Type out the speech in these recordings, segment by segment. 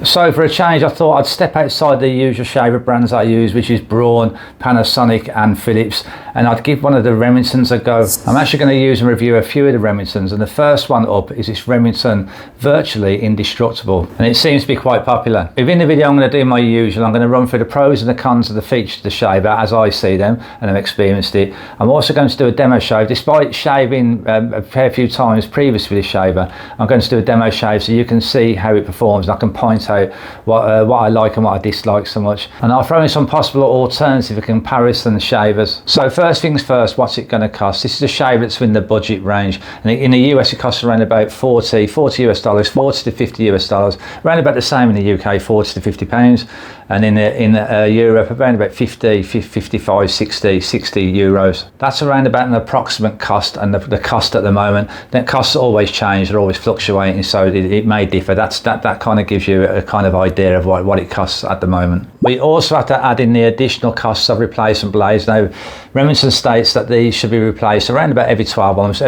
So for a change, I thought I'd step outside the usual shaver brands I use, which is Braun, Panasonic and Philips, and I'd give one of the Remingtons a go. I'm actually going to use and review a few of the Remingtons, and the first one up is this Remington Virtually Indestructible, and it seems to be quite popular. Within the video I'm going to do my usual. I'm going to run through the pros and the cons of the features of the shaver as I see them and I've experienced it. I'm also going to do a demo shave. Despite shaving a fair few times previously with the shaver, I'm going to do a demo shave so you can see how it performs, and I can point out what I like and what I dislike so much, and I'll throw in some possible alternative comparison shavers. So first things first, what's it going to cost? This is a shaver that's in the budget range, and in the US it costs around about 40 US dollars, 40 to 50 US dollars, around about the same in the UK, 40 to 50 pounds, and in Europe around about 50, 55, 60 euros. That's around about an approximate cost, and the cost at the moment, that costs always change, they're always fluctuating, so it may differ. That kind of gives you a kind of idea of what it costs at the moment. We also have to add in the additional costs of replacement blades. Now Remington states that these should be replaced around about every 12 months.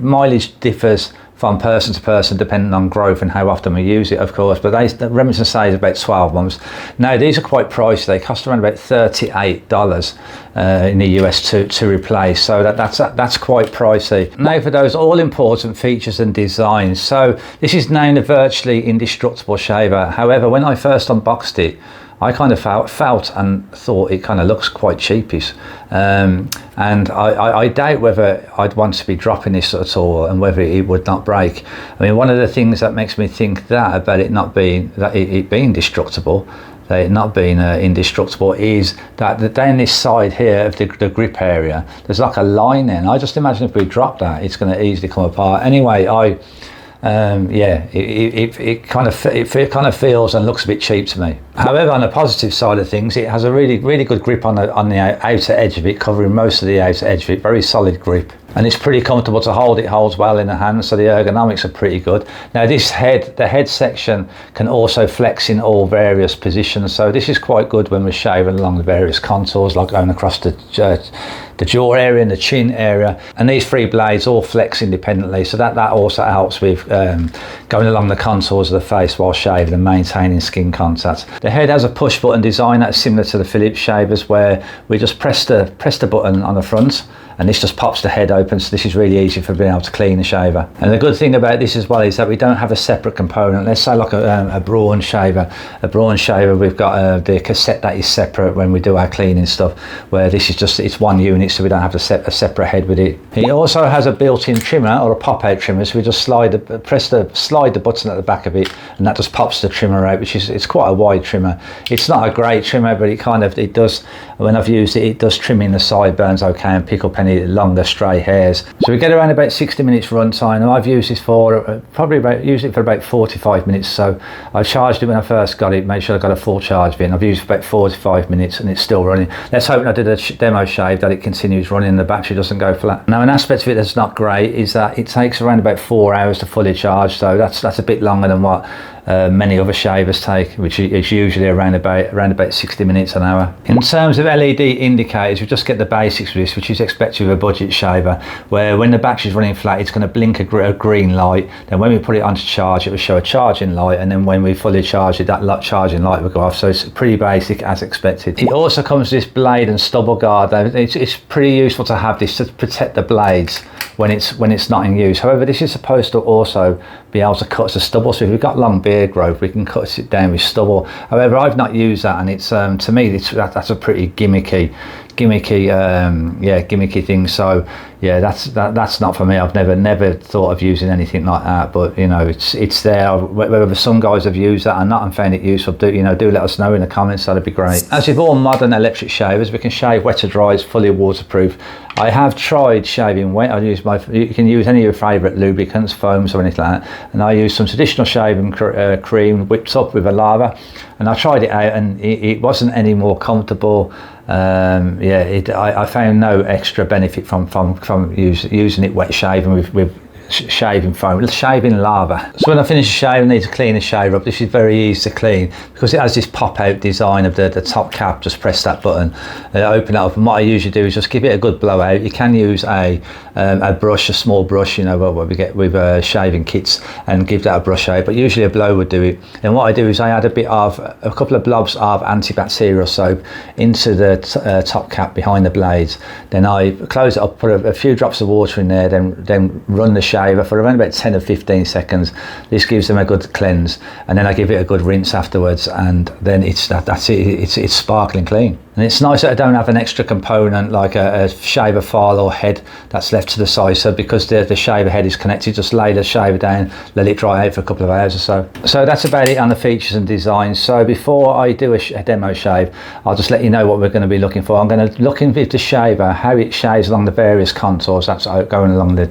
Mileage differs from person to person depending on growth and how often we use it, of course, but Remington says about 12 months. Now these are quite pricey. They cost around about $38 in the US to replace, so that's quite pricey. Now for those all important features and designs. So this is named a Virtually Indestructible shaver. However, when I first unboxed it, I kind of felt and thought it kind of looks quite cheapish, and I doubt whether I'd want to be dropping this at all and whether it would not break. I mean, one of the things that makes me think that about it not being, it being destructible, that it not being indestructible, is that down this side here of the grip area, there's like a line there, and I just imagine if we drop that, it's going to easily come apart. Anyway, it kind of feels and looks a bit cheap to me. However, on the positive side of things, it has a really good grip on the outer edge of it, covering most of the outer edge of it. Very solid grip, and it's pretty comfortable to hold. It holds well in the hand, so the ergonomics are pretty good. Now the head section can also flex in all various positions, so this is quite good when we're shaving along the various contours, like going across the jaw area and the chin area, and these three blades all flex independently, so that also helps with going along the contours of the face while shaving and maintaining skin contact. The head has a push button design that's similar to the Philips shavers, where we just press the button on the front and this just pops the head open, so this is really easy for being able to clean the shaver. And the good thing about this as well is that we don't have a separate component. Let's say like a Braun shaver, we've got the cassette that is separate when we do our cleaning stuff, where this is just, it's one unit, so we don't have a separate head with it. It also has a built-in trimmer or a pop-out trimmer, so we just slide the button at the back of it, and that just pops the trimmer out, which is, it's quite a wide trimmer. It's not a great trimmer, but it does, when I've used it, it does trim in the sideburns okay and pick up any longer stray hairs. So we get around about 60 minutes run time, and I've used this for used it for about 45 minutes. So I charged it when I first got it, made sure I got a full charge of it, and I've used it for about 45 minutes and it's still running. Let's hope when I did a demo shave that it continues running and the battery doesn't go flat. Now an aspect of it that's not great is that it takes around about 4 hours to fully charge, so that's a bit longer than what many other shavers take, which is usually around about 60 minutes an hour. In terms of LED indicators, we just get the basics with this, which is expected with a budget shaver, where when the battery's running flat, it's going to blink a green light. Then when we put it onto charge, it will show a charging light, and then when we fully charge it, that charging light will go off. So it's pretty basic as expected. It also comes with this blade and stubble guard. It's pretty useful to have this to protect the blades when it's not in use. However, this is supposed to also be able to cut the stubble, so if we've got long beard growth, we can cut it down with stubble. However, I've not used that, and it's to me that's a pretty gimmicky thing. So yeah, that's not for me. I've never thought of using anything like that, but you know, it's there. Whether some guys have used that or not and found it useful, do let us know in the comments. That'd be great. As with all modern electric shavers, we can shave wet or dry. It's fully waterproof. I have tried shaving wet. You can use any of your favourite lubricants, foams or anything like that, and I used some traditional shaving cream whipped up with a lather, and I tried it out, and it wasn't any more comfortable. I found no extra benefit from using it wet shaving with shaving foam, shaving lava. So when I finish the shave, I need to clean the shaver up. This is very easy to clean because it has this pop-out design of the top cap. Just press that button, open it up, and what I usually do is just give it a good blowout. You can use a brush, a small brush, you know, what we get with shaving kits, and give that a brush out, but usually a blow would do it. And what I do is I add a couple of blobs of antibacterial soap into the top cap behind the blades. Then I close it up, put a few drops of water in there, then run the shaver for around about 10 or 15 seconds. This gives them a good cleanse, and then I give it a good rinse afterwards, and then that's it. It's sparkling clean. And it's nice that I don't have an extra component like a shaver file or head that's left to the side. So because the shaver head is connected, just lay the shaver down, let it dry out for a couple of hours or so. So that's about it on the features and designs. So before I do a demo shave, I'll just let you know what we're going to be looking for. I'm going to look in with the shaver, how it shaves along the various contours. That's going along the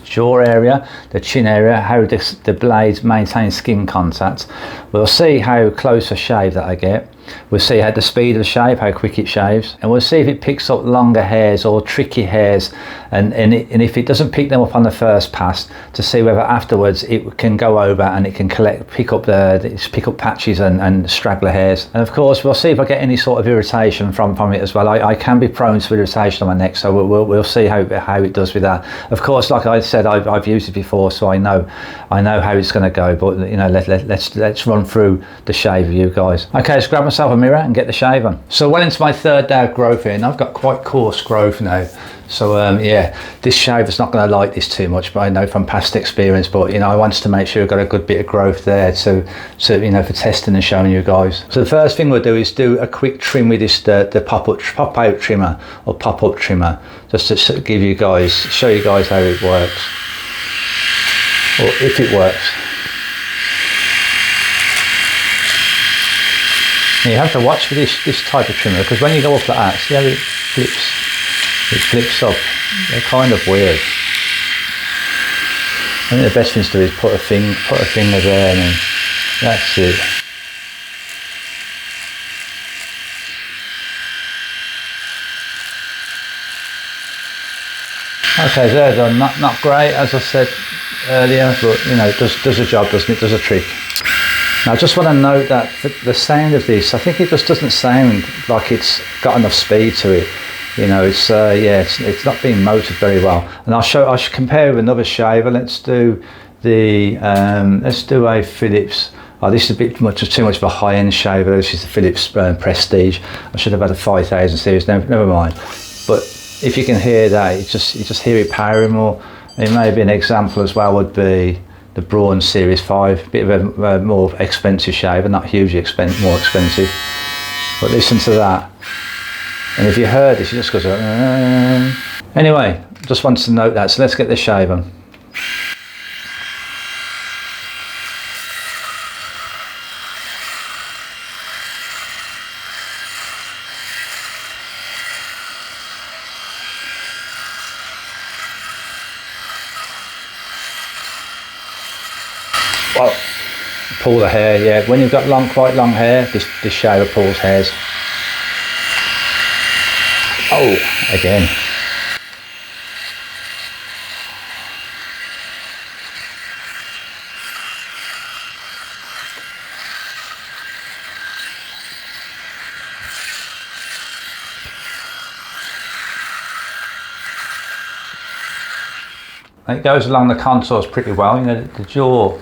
jaw area, the chin area, how the blades maintain skin contact. We'll see how close a shave that I get. We'll see how the speed of the shave, how quick it shaves, and we'll see if it picks up longer hairs or tricky hairs, and if it doesn't pick them up on the first pass, to see whether afterwards it can go over and it can pick up patches and straggler hairs. And of course we'll see if I get any sort of irritation from it as well. I can be prone to irritation on my neck, so we'll see how it does with that. Of course, like I said, I've used it before, so I know how it's going to go, but you know, let's run through the shave with you guys. Okay, let's grab myself a mirror and get the shave on. So well into my third day of growth here, and I've got quite coarse growth now. So yeah, this shaver's not going to like this too much, but I know from past experience. But you know, I wanted to make sure I've got a good bit of growth there, so you know, for testing and showing you guys. So the first thing we'll do is do a quick trim with this the pop-out trimmer or pop-up trimmer, just to show you guys how it works, or if it works. And you have to watch for this type of trimmer, because when you go up like that, see how it flips up. They're kind of weird. I think the best thing to do is put a finger there, and then that's it. Okay, there done. Not great, as I said earlier, but you know, it does a job, doesn't it? Does a trick. Now I just want to note that the sound of this, I think it just doesn't sound like it's got enough speed to it. You know, it's it's not being motored very well. And I should compare with another shaver. Let's do a Philips. Oh, this is too much of a high-end shaver. This is the Philips Prestige. I should have had a 5000 series. Never mind. But if you can hear that, you just hear it powering more. It may be an example as well would be the Braun Series 5, a bit of a more expensive shaver, not hugely more expensive, but listen to that. And if you heard this, it just goes anyway, just wanted to note that, so let's get this shave on. Well, pull the hair, yeah. When you've got quite long hair, this shaver pulls hairs. Oh, again. And it goes along the contours pretty well, you know, the jaw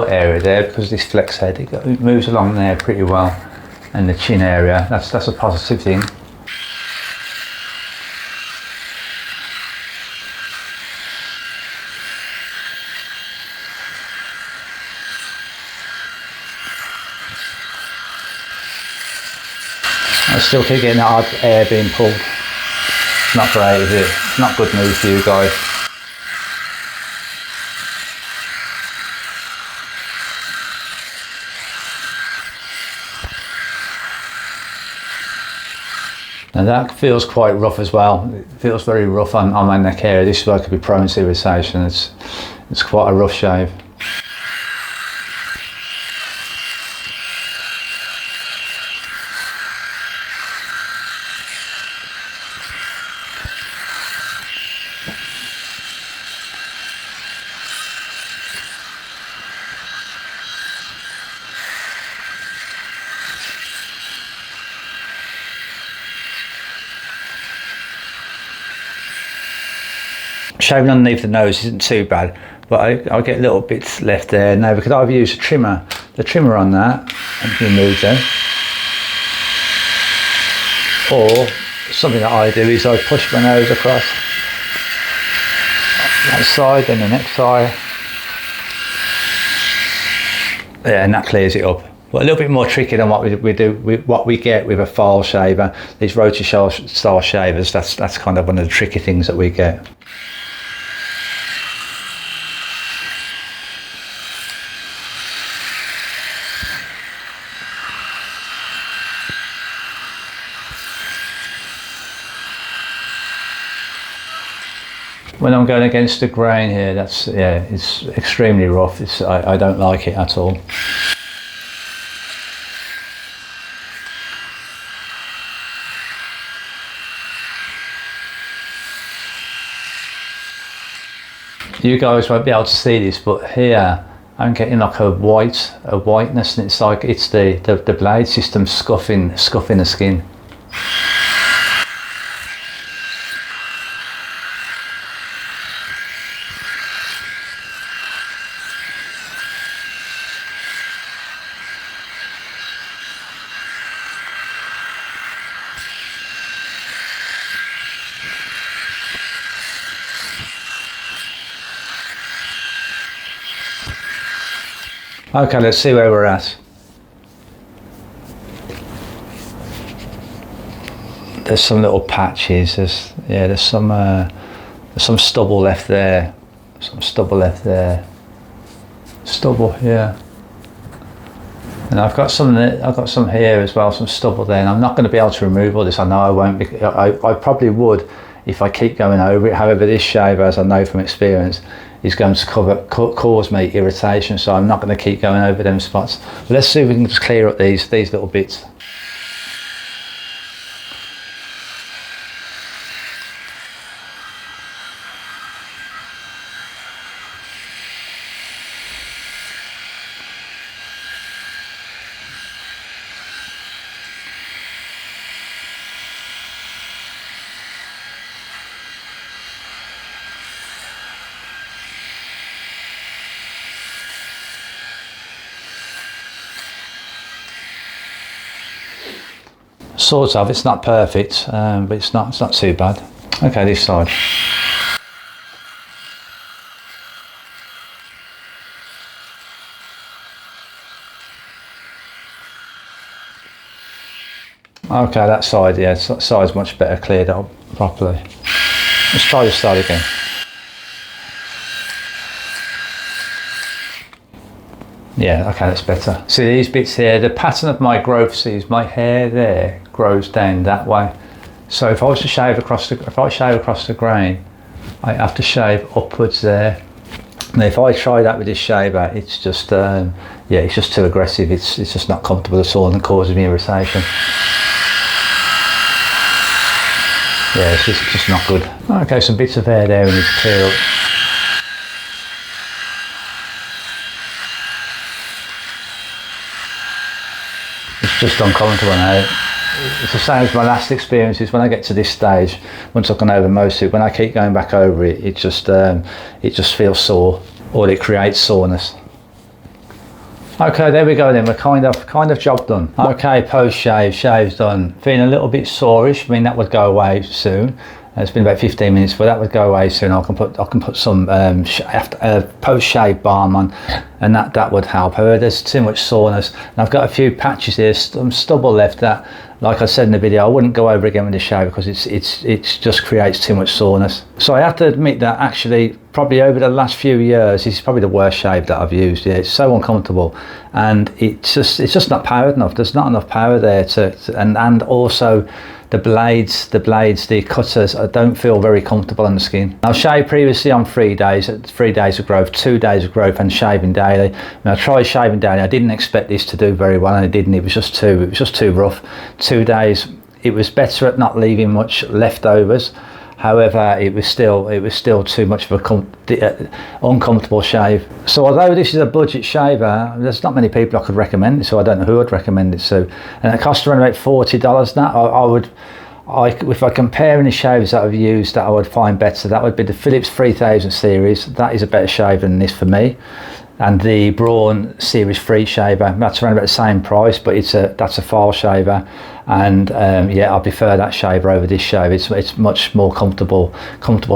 area there, because this flex head, it moves along there pretty well, and the chin area, that's a positive thing. I still keep getting that odd air being pulled. It's not great, is it? It's not good news for you guys. And that feels quite rough as well. It feels very rough on my neck area. This is where I could be prone to irritation. It's quite a rough shave. shaving underneath the nose isn't too bad, but I get little bits left there. Now we could either use the trimmer on that and remove them, or something that I do is I push my nose across that side, then the next side. Yeah, and that clears it up. But a little bit more tricky than what we do with what we get with a file shaver. These rotary style shavers, that's kind of one of the tricky things that we get. When I'm going against the grain here, it's extremely rough. I don't like it at all. You guys won't be able to see this, but here I'm getting like a whiteness, and it's like it's the blade system scuffing the skin. Okay, let's see where we're at. There's some little patches. There's some stubble left there. Stubble here. And I've got some here as well, some stubble there. And I'm not going to be able to remove all this. I know I won't be. I probably would if I keep going over it. However, this shaver, as I know from experience, is going to cause me irritation, so I'm not going to keep going over them spots. But let's see if we can just clear up these little bits. Sort of, it's not perfect, but it's not too bad. Okay, this side. Okay, that side, yeah, that side's much better cleared up properly. Let's try this side again. Yeah, okay, that's better. See these bits here, the pattern of my growth, see, my hair there grows down that way. So if I was to shave across the grain, I have to shave upwards there. Now if I try that with this shaver, it's just it's just too aggressive. It's just not comfortable at all and causes me irritation. Yeah, it's just not good. Okay, some bits of hair there we need to clear up. It's just uncomfortable now. It's the same as my last experiences. When I get to this stage, once I've gone over most of it, when I keep going back over it, it just feels sore, or it creates soreness. Okay, there we go then. We're kind of job done. Okay, post shave's done. Feeling a little bit soreish. I mean, that would go away soon. It's been about 15 minutes, but that would go away soon. I can put some post shave balm on, and that would help. However, there's too much soreness, and I've got a few patches here, some stubble left that, like I said in the video, I wouldn't go over again with the shave because it just creates too much soreness. So I have to admit that actually, probably over the last few years, this is probably the worst shave that I've used. Yeah, it's so uncomfortable, and it's just not powered enough. There's not enough power there and also the blades, the cutters, I don't feel very comfortable on the skin. I've shaved previously on 3 days of growth, 2 days of growth, and shaving daily. When I tried shaving daily, I didn't expect this to do very well, and it didn't. It was just too rough. 2 days, it was better at not leaving much leftovers. However, it was still too much of a uncomfortable shave. So although this is a budget shaver, there's not many people I could recommend it, so I don't know who I'd recommend it to. And it costs around about $40 now. if I compare any shavers that I've used that I would find better, that would be the Philips 3000 series. That is a better shaver than this for me. And the Braun Series 3 shaver, that's around about the same price, but that's a file shaver, and yeah, I prefer that shaver over this shave. It's much more comfortable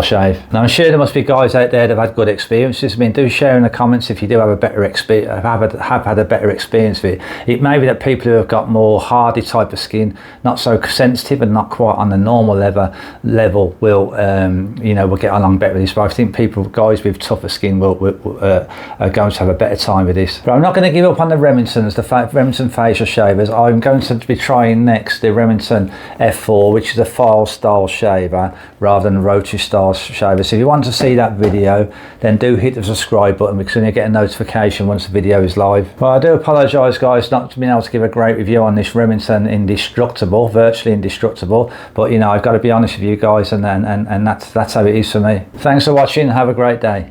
shave. Now I'm sure there must be guys out there that have had good experiences. I mean, do share in the comments if you do have a better experience, have had a better experience with it. It may be that people who have got more hardy type of skin, not so sensitive and not quite on the normal level will will get along better with this. But I think guys with tougher skin are going to have a better time with this. But I'm not going to give up on the Remingtons, the Remington facial shavers. I'm going to be trying next the Remington F4, which is a file style shaver rather than a rotary style shaver. So if you want to see that video, then do hit the subscribe button, because then you get a notification once the video is live. Well, I do apologise guys not being able to give a great review on this Remington Indestructible, virtually indestructible, but I've got to be honest with you guys, and that's how it is for me. Thanks for watching, have a great day.